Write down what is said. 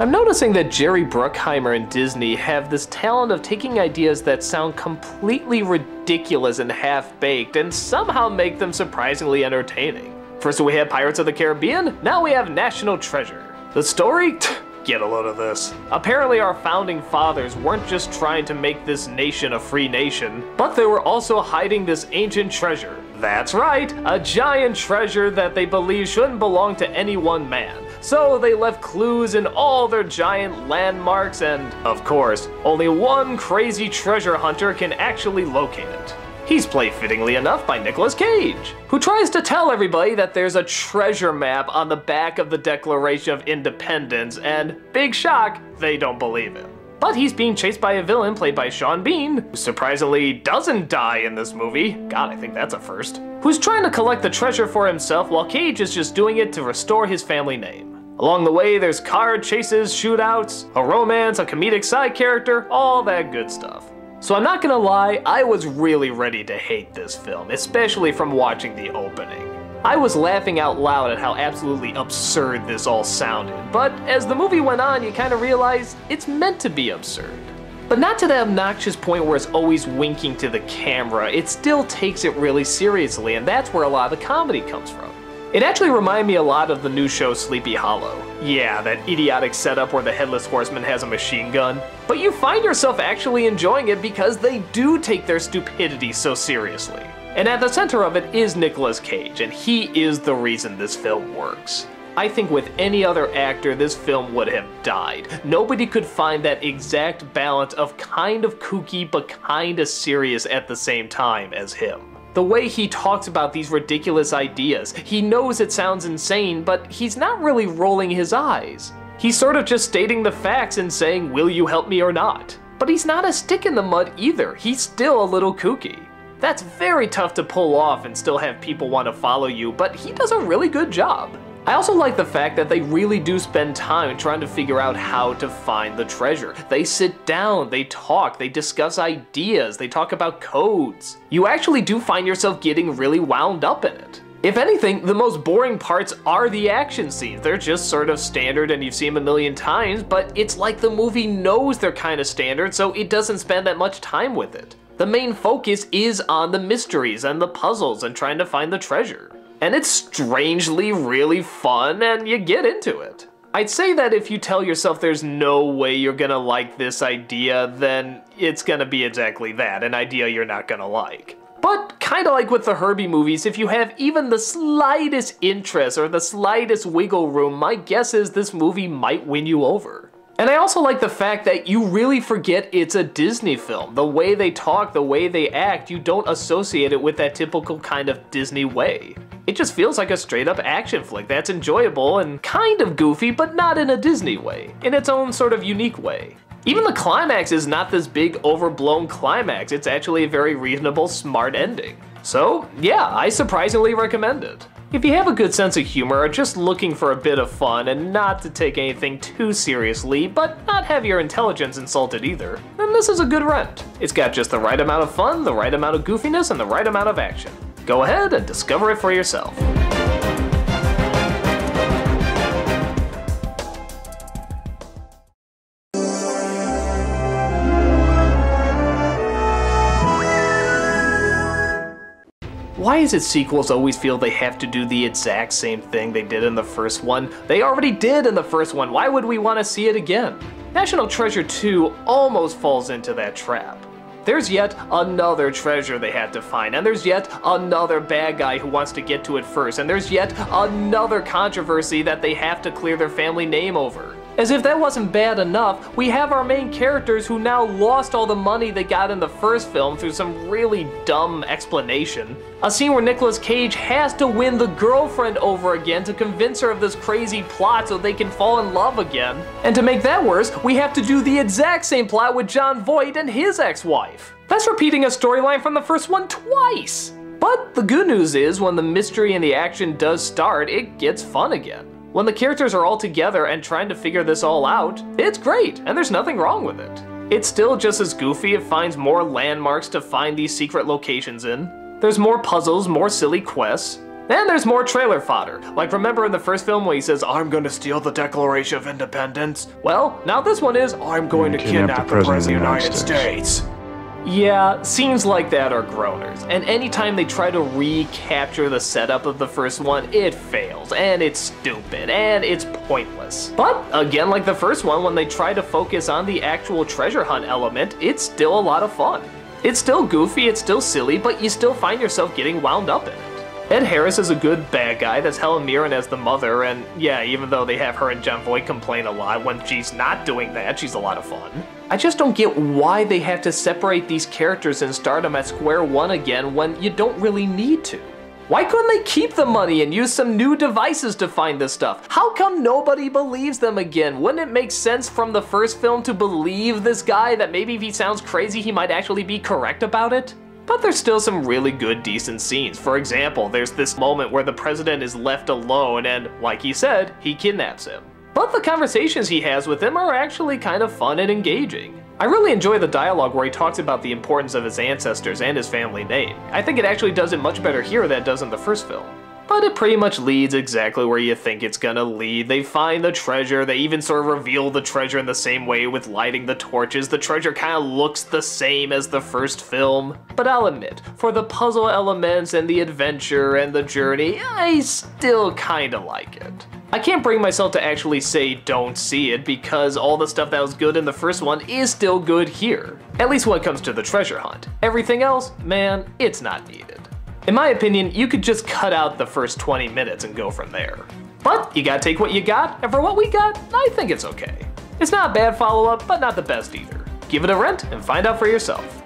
I'm noticing that Jerry Bruckheimer and Disney have this talent of taking ideas that sound completely ridiculous and half-baked and somehow make them surprisingly entertaining. First we had Pirates of the Caribbean, now we have National Treasure. The story? Get a load of this. Apparently our founding fathers weren't just trying to make this nation a free nation, but they were also hiding this ancient treasure. That's right, a giant treasure that they believe shouldn't belong to any one man. So they left clues in all their giant landmarks and, of course, only one crazy treasure hunter can actually locate it. He's played fittingly enough by Nicolas Cage, who tries to tell everybody that there's a treasure map on the back of the Declaration of Independence, and big shock, they don't believe him. But he's being chased by a villain played by Sean Bean, who surprisingly doesn't die in this movie. God, I think that's a first. Who's trying to collect the treasure for himself while Cage is just doing it to restore his family name. Along the way, there's car chases, shootouts, a romance, a comedic side character, all that good stuff. So I'm not gonna lie, I was really ready to hate this film, especially from watching the opening. I was laughing out loud at how absolutely absurd this all sounded, but as the movie went on, you kind of realize it's meant to be absurd. But not to the obnoxious point where it's always winking to the camera, it still takes it really seriously, and that's where a lot of the comedy comes from. It actually reminded me a lot of the new show Sleepy Hollow. Yeah, that idiotic setup where the Headless Horseman has a machine gun. But you find yourself actually enjoying it because they do take their stupidity so seriously. And at the center of it is Nicolas Cage, and he is the reason this film works. I think with any other actor, this film would have died. Nobody could find that exact balance of kind of kooky but kind of serious at the same time as him. The way he talks about these ridiculous ideas, he knows it sounds insane, but he's not really rolling his eyes. He's sort of just stating the facts and saying, will you help me or not? But he's not a stick in the mud either, he's still a little kooky. That's very tough to pull off and still have people want to follow you, but he does a really good job. I also like the fact that they really do spend time trying to figure out how to find the treasure. They sit down, they talk, they discuss ideas, they talk about codes. You actually do find yourself getting really wound up in it. If anything, the most boring parts are the action scenes. They're just sort of standard and you've seen them a million times, but it's like the movie knows they're kind of standard, so it doesn't spend that much time with it. The main focus is on the mysteries and the puzzles and trying to find the treasure. And it's strangely really fun and you get into it. I'd say that if you tell yourself there's no way you're gonna like this idea, then it's gonna be exactly that, an idea you're not gonna like. But kinda like with the Herbie movies, if you have even the slightest interest or the slightest wiggle room, my guess is this movie might win you over. And I also like the fact that you really forget it's a Disney film. The way they talk, the way they act, you don't associate it with that typical kind of Disney way. It just feels like a straight up action flick that's enjoyable and kind of goofy, but not in a Disney way, in its own sort of unique way. Even the climax is not this big overblown climax, it's actually a very reasonable, smart ending. So yeah, I surprisingly recommend it. If you have a good sense of humor or just looking for a bit of fun and not to take anything too seriously, but not have your intelligence insulted either, then this is a good rent. It's got just the right amount of fun, the right amount of goofiness, and the right amount of action. Go ahead and discover it for yourself. Why is it sequels always feel they have to do the exact same thing they did in the first one? They already did in the first one, why would we want to see it again? National Treasure 2 almost falls into that trap. There's yet another treasure they had to find, and there's yet another bad guy who wants to get to it first, and there's yet another controversy that they have to clear their family name over. As if that wasn't bad enough, we have our main characters who now lost all the money they got in the first film through some really dumb explanation. A scene where Nicolas Cage has to win the girlfriend over again to convince her of this crazy plot so they can fall in love again. And to make that worse, we have to do the exact same plot with Jon Voight and his ex-wife. That's repeating a storyline from the first one twice! But the good news is, when the mystery and the action does start, it gets fun again. When the characters are all together and trying to figure this all out, it's great, and there's nothing wrong with it. It's still just as goofy, it finds more landmarks to find these secret locations in. There's more puzzles, more silly quests. And there's more trailer fodder. Like, remember in the first film when he says, "I'm gonna steal the Declaration of Independence"? Well, now this one is, "I'm going to kidnap the President of the United States." Yeah, scenes like that are groaners, and anytime they try to recapture the setup of the first one, it fails, and it's stupid, and it's pointless. But, again like the first one, when they try to focus on the actual treasure hunt element, it's still a lot of fun. It's still goofy, it's still silly, but you still find yourself getting wound up in it. Ed Harris is a good bad guy, that's Helen Mirren as the mother, and yeah, even though they have her and Jon Voight complain a lot, when she's not doing that, she's a lot of fun. I just don't get why they have to separate these characters and start them at square one again when you don't really need to. Why couldn't they keep the money and use some new devices to find this stuff? How come nobody believes them again? Wouldn't it make sense from the first film to believe this guy, that maybe if he sounds crazy he might actually be correct about it? But there's still some really good, decent scenes. For example, there's this moment where the president is left alone and, like he said, he kidnaps him. But the conversations he has with him are actually kind of fun and engaging. I really enjoy the dialogue where he talks about the importance of his ancestors and his family name. I think it actually does it much better here than it does in the first film. But it pretty much leads exactly where you think it's gonna lead. They find the treasure, they even sort of reveal the treasure in the same way with lighting the torches. The treasure kind of looks the same as the first film. But I'll admit, for the puzzle elements and the adventure and the journey, I still kinda like it. I can't bring myself to actually say don't see it because all the stuff that was good in the first one is still good here. At least when it comes to the treasure hunt. Everything else, man, it's not needed. In my opinion, you could just cut out the first 20 minutes and go from there. But you gotta take what you got, and for what we got, I think it's okay. It's not a bad follow-up, but not the best either. Give it a rent and find out for yourself.